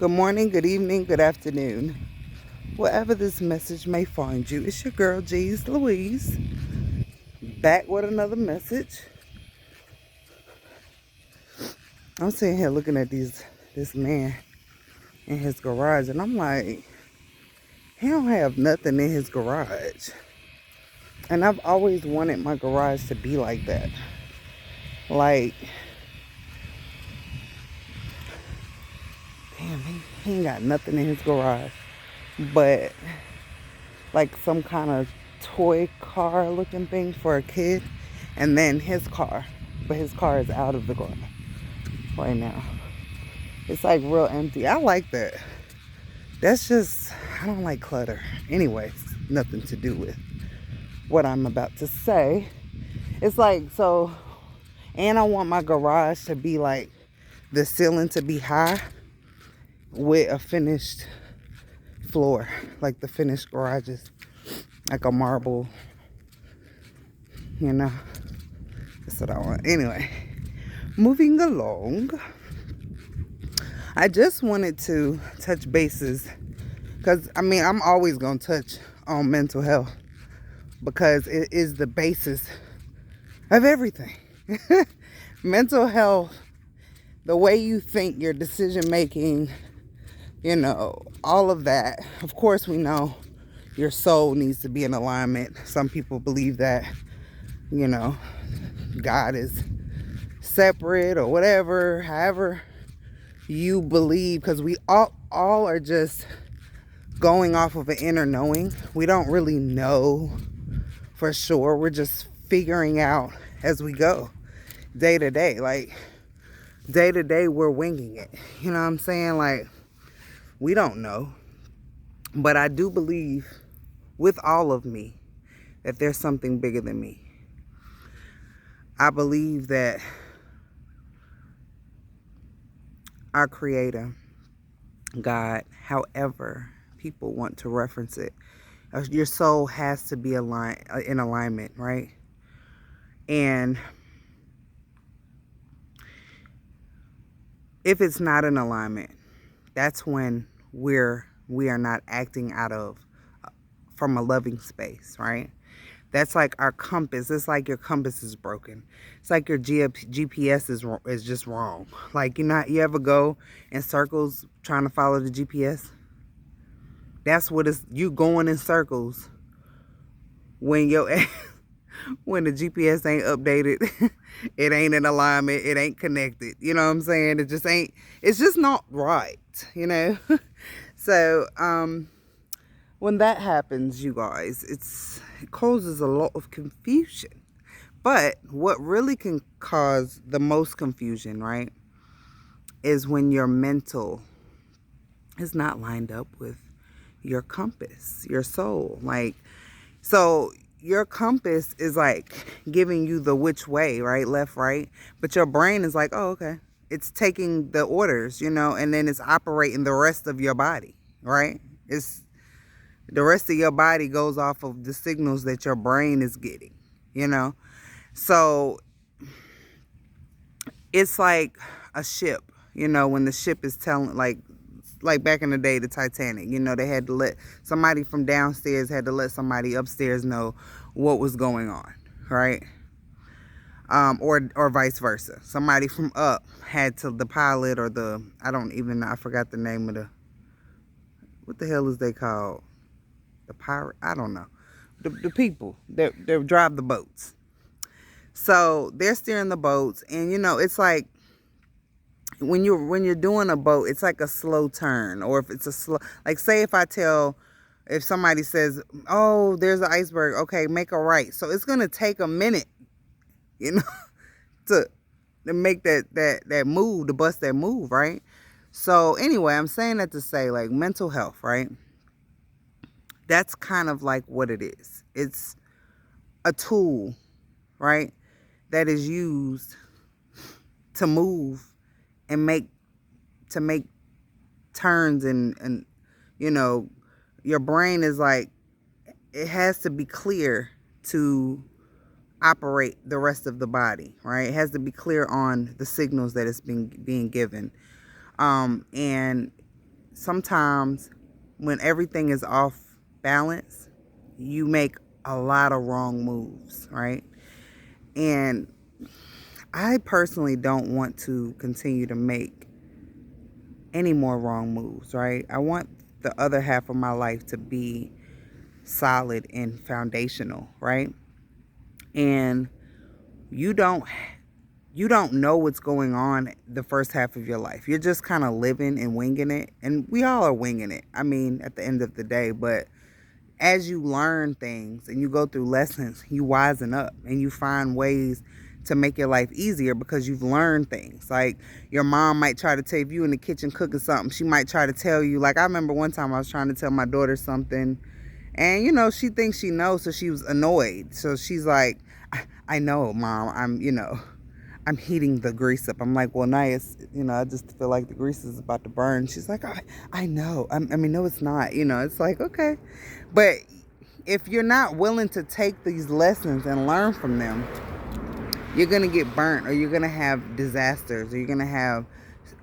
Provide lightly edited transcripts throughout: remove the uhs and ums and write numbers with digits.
Good morning, good evening, good afternoon. Wherever this message may find you, it's your girl, G's Louise, back with another message. I'm sitting here looking at this man in his garage, and I'm like, he don't have nothing in his garage. And I've always wanted my garage to be like that. Like, damn, he ain't got nothing in his garage. But, like some kind of toy car looking thing for a kid. And then his car. But his car is out of the garage right now. It's like real empty. I like that. That's just, I don't like clutter. Anyways, nothing to do with what I'm about to say. It's like, so, and I want my garage to be like, the ceiling to be high with a finished floor. Like the finished garages. Like a marble, you know. That's what I want. Anyway, moving along. I just wanted to touch bases because, I'm always going to touch on mental health because it is the basis of everything. Mental health, the way you think, your decision making, all of that. Of course, we know your soul needs to be in alignment. Some people believe that, God is separate or whatever, however you believe, because we all are just going off of an inner knowing. We don't really know for sure. We're just figuring out as we go, day to day. Like, day to day, we're winging it. You know what I'm saying? Like, we don't know. But I do believe with all of me that there's something bigger than me. I believe that our Creator, God, however people want to reference it, your soul has to be in alignment, right? And if it's not in alignment, that's when we are not acting out of from a loving space, right? That's like our compass. It's like your compass is broken. It's like your GPS is just wrong. Like, you ever go in circles trying to follow the GPS? That's what it's, you going in circles when when the GPS ain't updated, it ain't in alignment, it ain't connected. You know what I'm saying? It just ain't, it's just not right, So, when that happens, you guys, it causes a lot of confusion. But what really can cause the most confusion, right, is when your mental is not lined up with your compass, your soul. Like, so your compass is like giving you the which way, right? Left, right. But your brain is like, oh, okay. It's taking the orders, and then it's operating the rest of your body, right? It's the rest of your body goes off of the signals that your brain is getting, So it's like a ship, when the ship is telling, like back in the day, the Titanic, they had to let somebody from downstairs had to let somebody upstairs know what was going on, right? Or vice versa. Somebody from up had to, the pilot or I forgot the name of what the hell is they called? The pirate? I don't know. The people that drive the boats. So they're steering the boats, and it's like, when you're doing a boat, it's like a slow turn. Or if it's a slow, like, say if somebody says, oh, there's an iceberg, okay, make a right. So it's gonna take a minute, to make that move, to bust that move, right? So anyway, I'm saying that to say, like, mental health, right? That's kind of like what it is. It's a tool, right, that is used to move and make turns, and your brain is like, it has to be clear to operate the rest of the body, right? It has to be clear on the signals that it's being given, and sometimes when everything is off balance, you make a lot of wrong moves, right? And I personally don't want to continue to make any more wrong moves, right? I want the other half of my life to be solid and foundational, right? And you don't you don't know what's going on the first half of your life. You're just kind of living and winging it. And we all are winging it. I mean, at the end of the day, but as you learn things and you go through lessons, you wisen up and you find ways to make your life easier because you've learned things. Like your mom might try to tell you, if you in the kitchen cooking something, she might try to tell you. Like I remember one time I was trying to tell my daughter something, and she thinks she knows, so she was annoyed. So she's like, I know, Mom, I'm heating the grease up. I'm like, well, nice. I just feel like the grease is about to burn. She's like, I know. I mean, no, it's not. It's like, okay. But if you're not willing to take these lessons and learn from them, you're going to get burnt, or you're going to have disasters, or you're going to have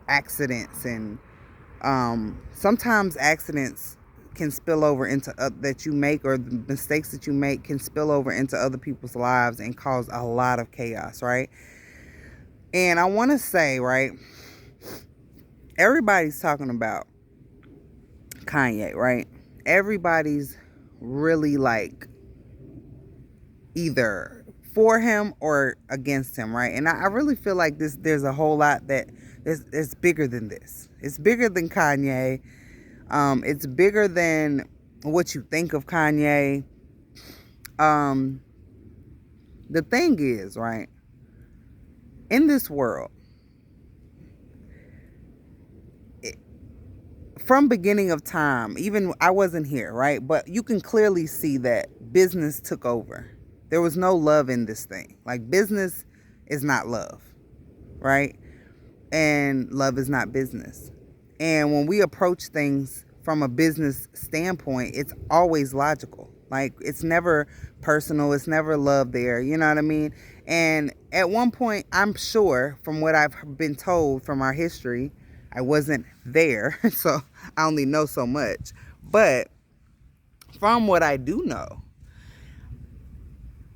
accidents. And sometimes accidents can spill over into that you make, or the mistakes that you make can spill over into other people's lives and cause a lot of chaos, right? And I want to say, right, everybody's talking about Kanye, right? Everybody's really like either for him or against him, right? And I really feel like there's a whole lot that it's bigger than this. It's bigger than Kanye. It's bigger than what you think of Kanye. The thing is, right, in this world, from beginning of time, even I wasn't here, right? But you can clearly see that business took over. There was no love in this thing. Like, business is not love, right? And love is not business. And when we approach things from a business standpoint, it's always logical. Like, it's never personal. It's never love there. You know what I mean? And at one point, I'm sure, from what I've been told from our history, I wasn't there, so I only know so much. But from what I do know,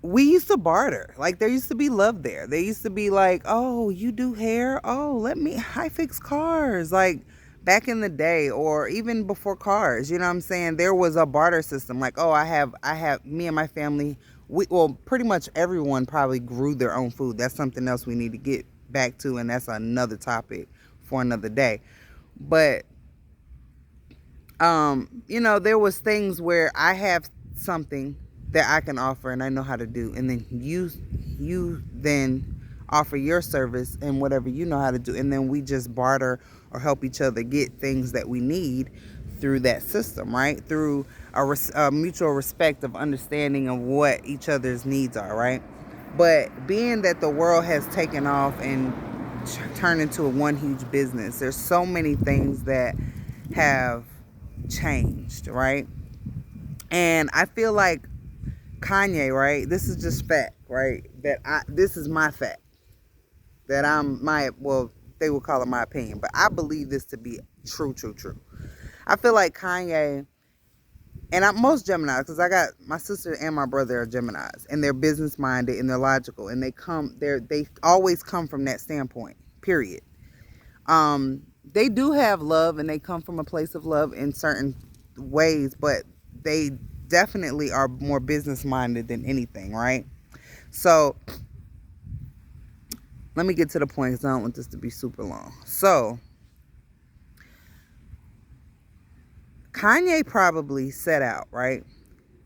we used to barter. Like, there used to be love there. They used to be like, oh, you do hair? Oh, I fix cars. Like, back in the day, or even before cars, you know what I'm saying? There was a barter system. Like, oh, I have me and my family, pretty much everyone probably grew their own food. That's something else we need to get back to, and that's another topic for another day. But there was things where I have something that I can offer and I know how to do, and then you then offer your service and whatever you know how to do, and then we just barter or help each other get things that we need through that system, right? Through a mutual respect of understanding of what each other's needs are, right? But being that the world has taken off and turned into one huge business, there's so many things that have changed, right? And I feel like Kanye, right? This is just fact, right? This is my fact. That they would call it my opinion, but I believe this to be true. I feel like Kanye, and most Geminis, because I got my sister and my brother are Geminis, and they're business minded and they're logical, and they always come from that standpoint, period. They do have love, and they come from a place of love in certain ways, but they definitely are more business minded than anything, right? So let me get to the point, because I don't want this to be super long. So Kanye probably set out, right?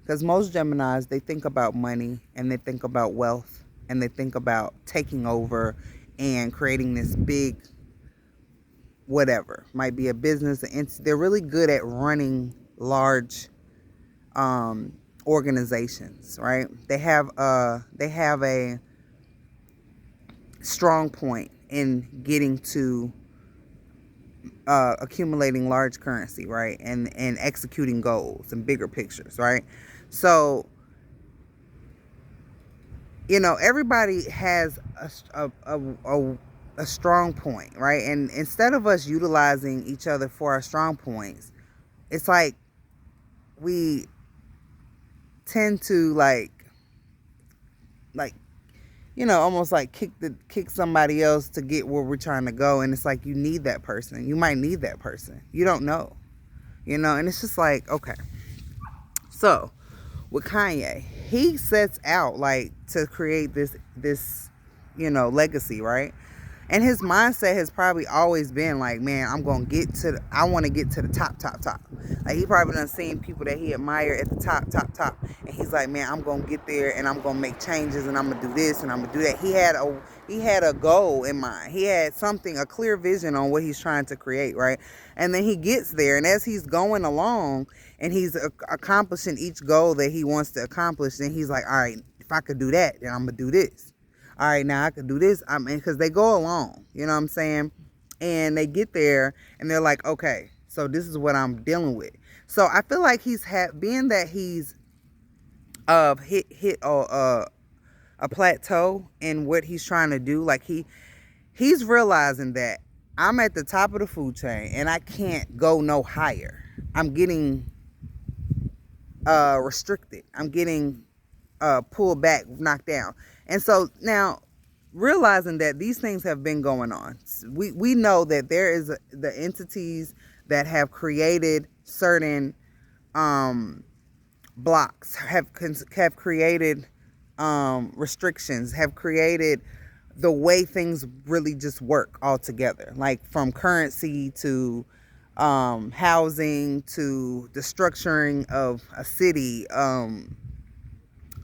Because most Geminis, they think about money, and they think about wealth, and they think about taking over and creating this big whatever. Might be a business. They're really good at running large organizations, right? They have a strong point in getting to accumulating large currency, right? And executing goals and bigger pictures, right? So, everybody has a a strong point, right? And instead of us utilizing each other for our strong points, it's like we tend to like almost like kick somebody else to get where we're trying to go. And it's like you need that person. You might need that person. You don't know. And it's just like, okay. So with Kanye, he sets out like to create this legacy, right? And his mindset has probably always been like, man, I want to get to the top. Like he probably done seen people that he admired at the top. And he's like, man, I'm going to get there and I'm going to make changes and I'm going to do this and I'm going to do that. He had a goal in mind. He had a clear vision on what he's trying to create, right? And then he gets there, and as he's going along and he's accomplishing each goal that he wants to accomplish, then he's like, all right, if I could do that, then I'm going to do this. All right, now I could do this. I mean, because they go along, you know what I'm saying? And they get there and they're like, okay, so this is what I'm dealing with. So I feel like being that he's hit a plateau in what he's trying to do. Like he's realizing that I'm at the top of the food chain and I can't go no higher. I'm getting restricted. I'm getting pulled back, knocked down. And so now, realizing that these things have been going on, we know that there is the entities that have created certain blocks, have created restrictions, have created the way things really just work all together, like from currency to housing to the structuring of a city,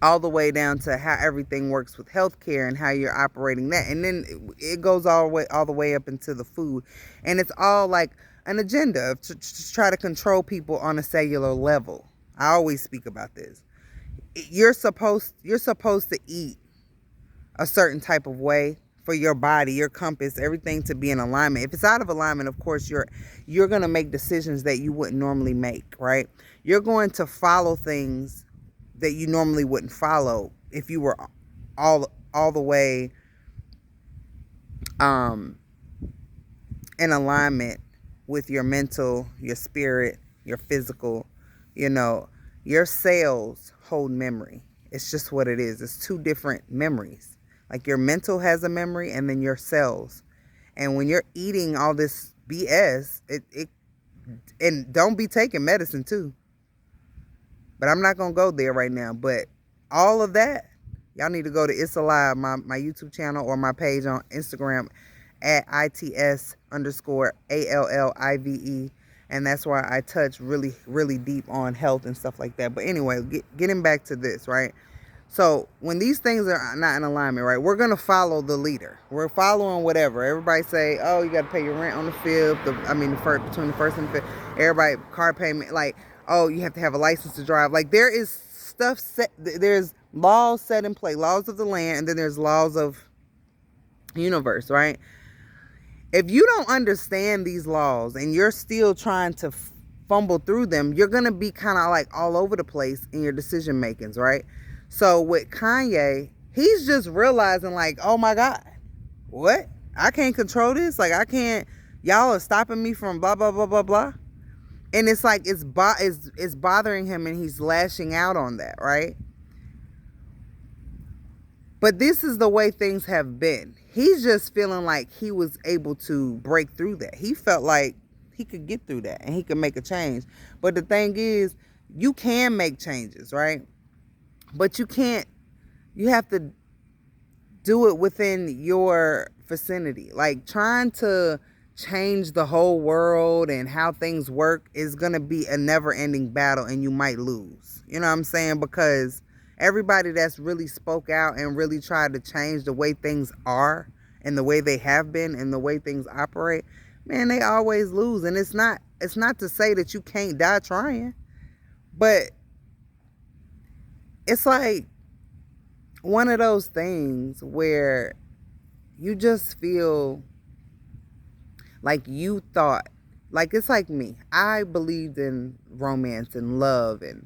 all the way down to how everything works with healthcare and how you're operating that. And then it goes all the way up into the food. And it's all like an agenda to try to control people on a cellular level. I always speak about this. You're supposed to eat a certain type of way for your body, your compass, everything to be in alignment. If it's out of alignment, of course, you're going to make decisions that you wouldn't normally make, right? You're going to follow things that you normally wouldn't follow if you were all the way in alignment with your mental, your spirit, your physical. Your cells hold memory. It's just what it is. It's two different memories. Like your mental has a memory and then your cells. And when you're eating all this BS, and don't be taking medicine too. But I'm not going to go there right now. But all of that, y'all need to go to ItsAlive, my YouTube channel, or my page on Instagram at ITS_ALLIVE. And that's why I touch really, really deep on health and stuff like that. But anyway, getting back to this, right? So when these things are not in alignment, right, we're going to follow the leader. We're following whatever. Everybody say, oh, you got to pay your rent on the 5th. Between the 1st and the 5th. Everybody, car payment, like, oh, you have to have a license to drive. Like there is stuff set. There's laws set in place, laws of the land, and then there's laws of universe, right? If you don't understand these laws and you're still trying to fumble through them, you're going to be kind of like all over the place in your decision makings, right? So with Kanye, he's just realizing like, oh my God, what? I can't control this. Like I can't, y'all are stopping me from blah, blah, blah, blah, blah. And it's like, it's bothering him and he's lashing out on that, right? But this is the way things have been. He's just feeling like he was able to break through that. He felt like he could get through that and he could make a change. But the thing is, you can make changes, right? But you have to do it within your vicinity. Like trying to change the whole world and how things work is going to be a never-ending battle and you might lose. You know what I'm saying? Because everybody that's really spoke out and really tried to change the way things are and the way they have been and the way things operate, man, they always lose. And it's not to say that you can't die trying, but it's like one of those things where you just feel like you thought, like it's like me. I believed in romance and love and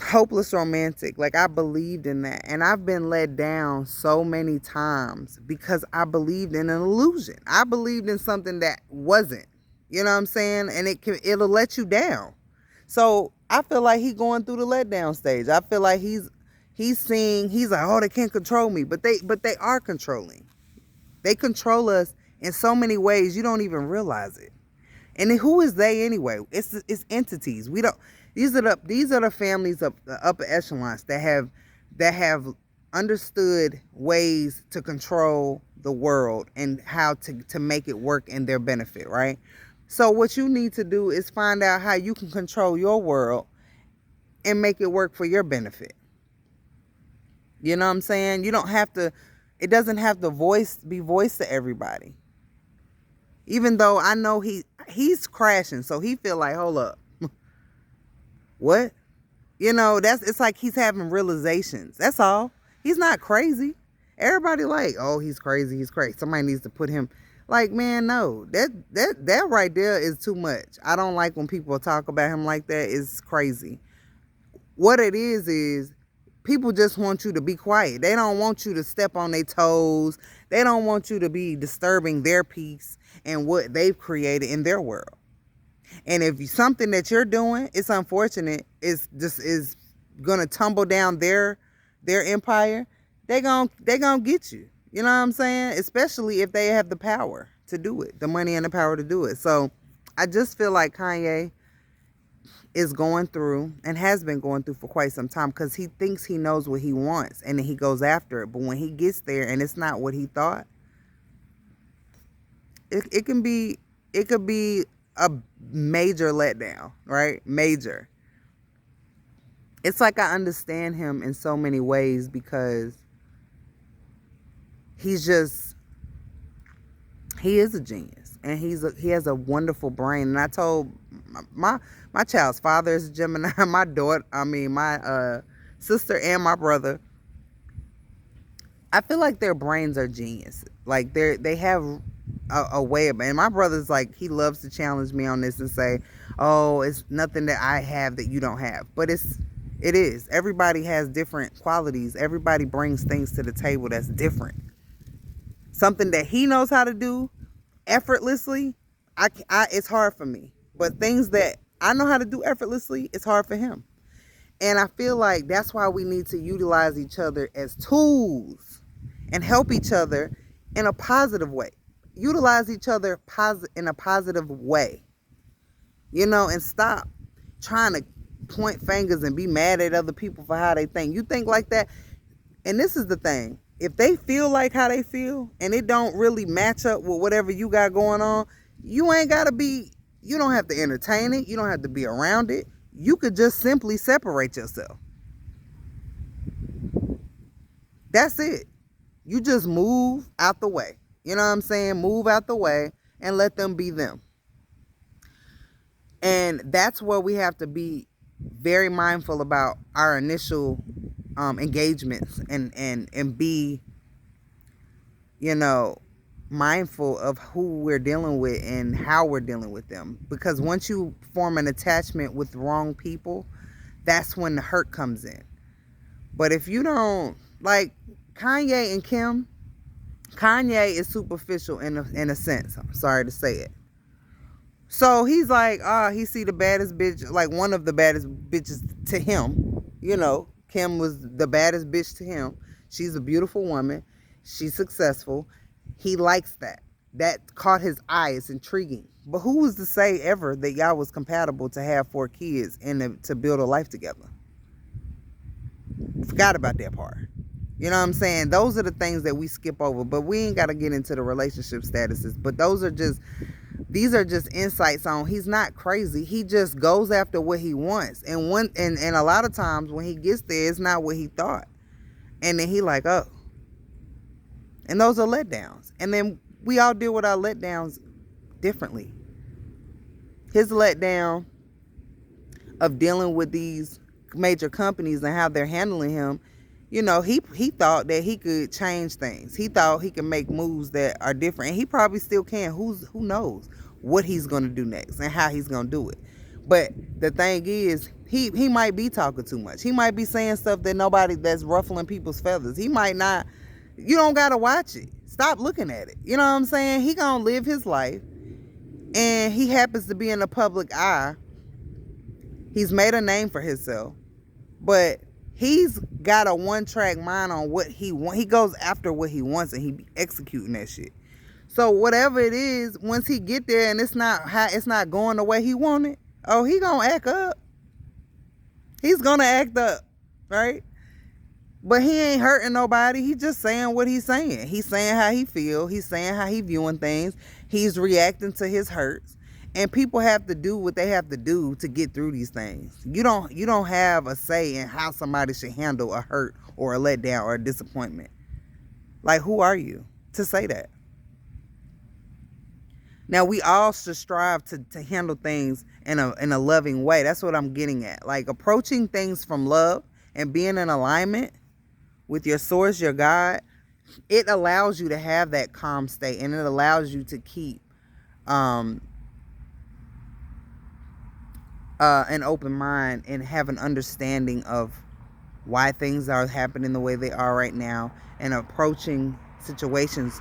hopeless romantic. Like, I believed in that, and I've been let down so many times because I believed in an illusion. I believed in something that wasn't. You know what I'm saying? And it'll let you down. So I feel like he's going through the letdown stage. I feel like he's like, oh, they can't control me, but they are controlling. They control us in so many ways you don't even realize it. And who is they anyway? It's entities. We don't. These are the families of the upper echelons that have understood ways to control the world and how to make it work in their benefit, right? So what you need to do is find out how you can control your world and make it work for your benefit. You know what I'm saying? You don't have to. It doesn't have to be voiced to everybody. Even though I know he's crashing, so he feel like, hold up, what? You know, it's like he's having realizations. That's all. He's not crazy. Everybody like, oh, he's crazy. He's crazy. Somebody needs to put him. Like, man, no, that right there is too much. I don't like when people talk about him like that. It's crazy. What it is people just want you to be quiet. They don't want you to step on their toes. They don't want you to be disturbing their peace and what they've created in their world. And if something that you're doing, it's unfortunate, is gonna tumble down their empire, they gonna get you. You know what I'm saying? Especially if they have the power to do it, the money and the power to do it. So I just feel like Kanye is going through and has been going through for quite some time because he thinks he knows what he wants and then he goes after it. But when he gets there and it's not what he thought, it could be a major letdown, right? Major. It's like I understand him in so many ways because he is a genius and he has a wonderful brain. And I told my child's father is a Gemini. My sister and my brother, I feel like their brains are genius. Like they have a way of, and my brother's like, he loves to challenge me on this and say, oh, it's nothing that I have that you don't have. But it is. Everybody has different qualities. Everybody brings things to the table that's different. Something that he knows how to do effortlessly, it's hard for me. But things that I know how to do effortlessly, it's hard for him. And I feel like that's why we need to utilize each other as tools and help each other in a positive way. Utilize each other in a positive way. You know, and stop trying to point fingers and be mad at other people for how they think. You think like that. And this is the thing. If they feel like how they feel and it don't really match up with whatever you got going on, you don't have to entertain it. You don't have to be around it. You could just simply separate yourself. That's it. You just move out the way. You know what I'm saying? Move out the way and let them be them. And that's where we have to be very mindful about our initial engagements and be, you know, mindful of who we're dealing with and how we're dealing with them. Because once you form an attachment with wrong people, that's when the hurt comes in. But if you don't, like Kanye and Kim, Kanye is superficial in a sense. I'm sorry to say it. So he's like, he see the baddest bitch, like one of the baddest bitches to him. You know, Kim was the baddest bitch to him. She's a beautiful woman. She's successful. He likes that. That caught his eye. It's intriguing. But who was to say ever that y'all was compatible to have 4 kids and to build a life together? Forgot about that part. You know what I'm saying? Those are the things that we skip over. But we ain't got to get into the relationship statuses. But these are just insights on he's not crazy. He just goes after what he wants. And a lot of times when he gets there, it's not what he thought. And then he like, oh. And those are letdowns. And then we all deal with our letdowns differently. His letdown of dealing with these major companies and how they're handling him, you know, he thought that he could change things. He thought he could make moves that are different. And he probably still can. Who knows what he's going to do next and how he's going to do it. But the thing is, he might be talking too much. He might be saying stuff that's ruffling people's feathers. He might not. You don't gotta watch it. Stop looking at it. You know what I'm saying? He gonna live his life, and he happens to be in the public eye. He's made a name for himself, but he's got a one-track mind on what he wants. He goes after what he wants, and he be executing that shit. So whatever it is, once he get there and it's not going the way he wanted, oh, he gonna act up. He's gonna act up, right? But he ain't hurting nobody. He's just saying what he's saying. He's saying how he feel. He's saying how he viewing things. He's reacting to his hurts. And people have to do what they have to do to get through these things. You don't have a say in how somebody should handle a hurt or a letdown or a disappointment. Like, who are you to say that? Now, we all should strive to handle things in a loving way. That's what I'm getting at. Like, approaching things from love and being in alignment with your source, your God, it allows you to have that calm state, and it allows you to keep an open mind and have an understanding of why things are happening the way they are right now, and approaching situations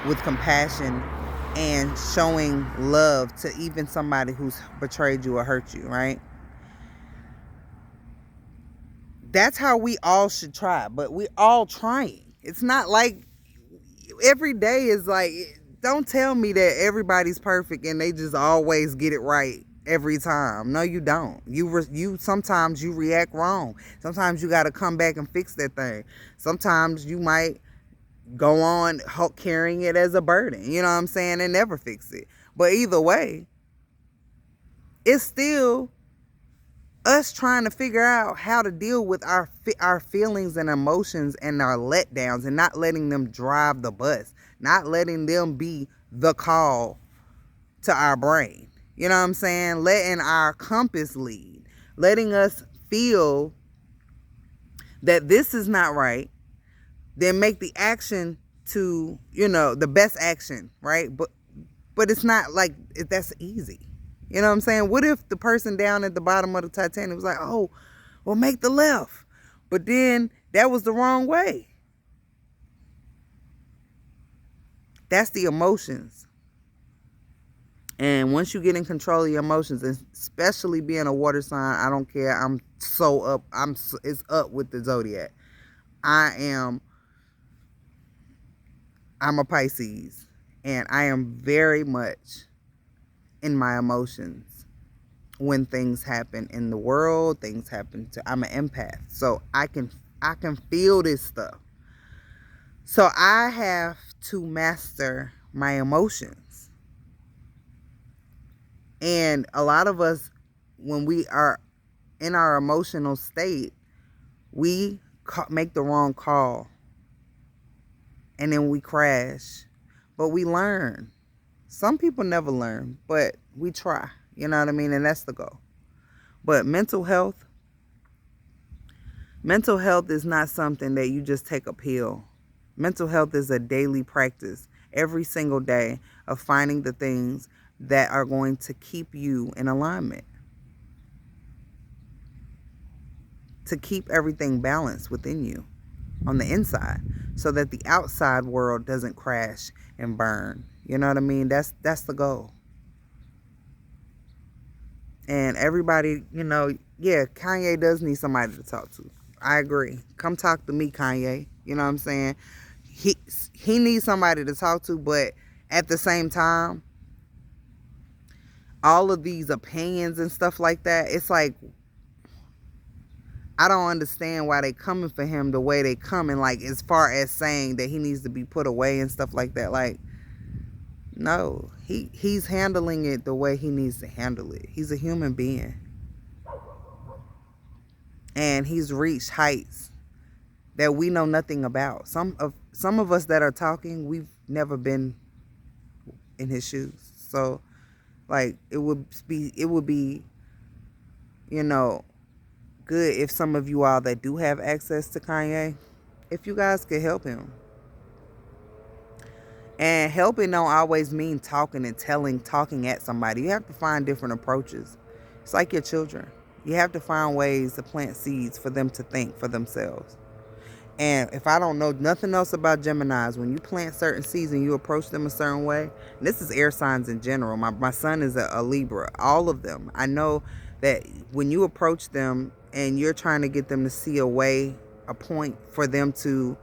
with compassion and showing love to even somebody who's betrayed you or hurt you, right? That's how we all should try, but we're all trying. It's not like every day is like, don't tell me that everybody's perfect and they just always get it right every time. No, you don't. You sometimes you react wrong. Sometimes you got to come back and fix that thing. Sometimes you might go on carrying it as a burden, you know what I'm saying, and never fix it. But either way, it's still us trying to figure out how to deal with our feelings and emotions and our letdowns, and not letting them drive the bus, not letting them be the call to our brain. You know what I'm saying? Letting our compass lead, letting us feel that this is not right, then make the action to, the best action, right? But it's not like that's easy. You know what I'm saying? What if the person down at the bottom of the Titanic was like, oh, well, make the left. But then that was the wrong way. That's the emotions. And once you get in control of your emotions, especially being a water sign, I don't care. I'm so up. It's up with the zodiac. I'm a Pisces, and I am very much in my emotions when things happen in the world. I'm an empath, so I can feel this stuff. So I have to master my emotions. And a lot of us, when we are in our emotional state, we make the wrong call, and then we crash. But we learn. Some people never learn, but we try. You know what I mean? And that's the goal. But mental health is not something that you just take a pill. Mental health is a daily practice, every single day, of finding the things that are going to keep you in alignment, to keep everything balanced within you on the inside, so that the outside world doesn't crash and burn. You know what I mean? That's the goal. And everybody, yeah, Kanye does need somebody to talk to. I agree. Come talk to me, Kanye. You know what I'm saying? He needs somebody to talk to, but at the same time, all of these opinions and stuff like that, it's like, I don't understand why they coming for him the way they coming, like, as far as saying that he needs to be put away and stuff like that. Like, no, he's handling it the way he needs to handle it. He's a human being, and he's reached heights that we know nothing about. Some of us that are talking, we've never been in his shoes. So, like, it would be, good if some of you all that do have access to Kanye, if you guys could help him. And helping don't always mean talking and talking at somebody. You have to find different approaches. It's like your children. You have to find ways to plant seeds for them to think for themselves. And if I don't know nothing else about Geminis, when you plant certain seeds and you approach them a certain way, and this is air signs in general. My son is a Libra. All of them. I know that when you approach them and you're trying to get them to see a way, a point for them to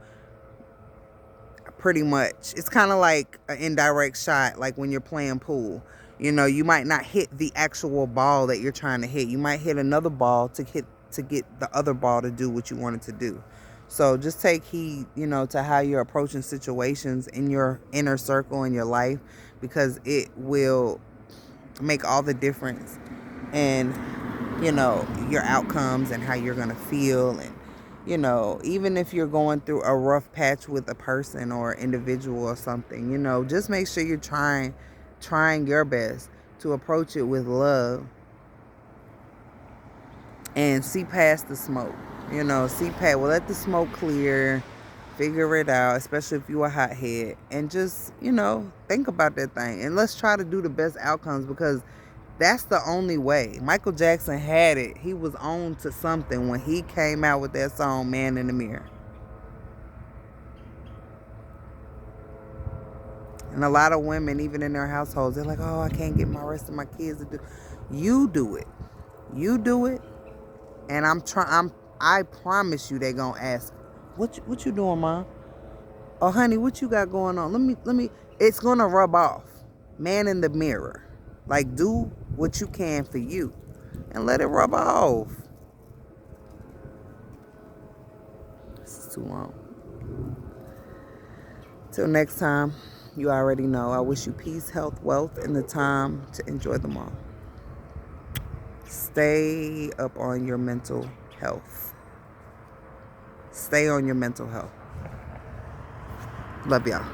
pretty much, it's kind of like an indirect shot, like when you're playing pool. You might not hit the actual ball that you're trying to hit. You might hit another ball to get the other ball to do what you want it to do. So just take heed, to how you're approaching situations in your inner circle in your life, because it will make all the difference in, your outcomes and how you're going to feel. And even if you're going through a rough patch with a person or individual or something, just make sure you're trying your best to approach it with love and see past the smoke. Let the smoke clear, figure it out, especially if you're a hothead, and just, think about that thing. And let's try to do the best outcomes, because that's the only way. Michael Jackson had it. He was on to something when he came out with that song, Man in the Mirror. And a lot of women, even in their households, they're like, oh, I can't get my rest of my kids to do. You do it. You do it. And I promise you they're going to ask, what you doing, Mom? Oh, honey, what you got going on? Let me, it's going to rub off. Man in the mirror. Like, do what you can for you and let it rub off. This is too long. Till next time, you already know. I wish you peace, health, wealth, and the time to enjoy them all. Stay up on your mental health. Stay on your mental health. Love y'all.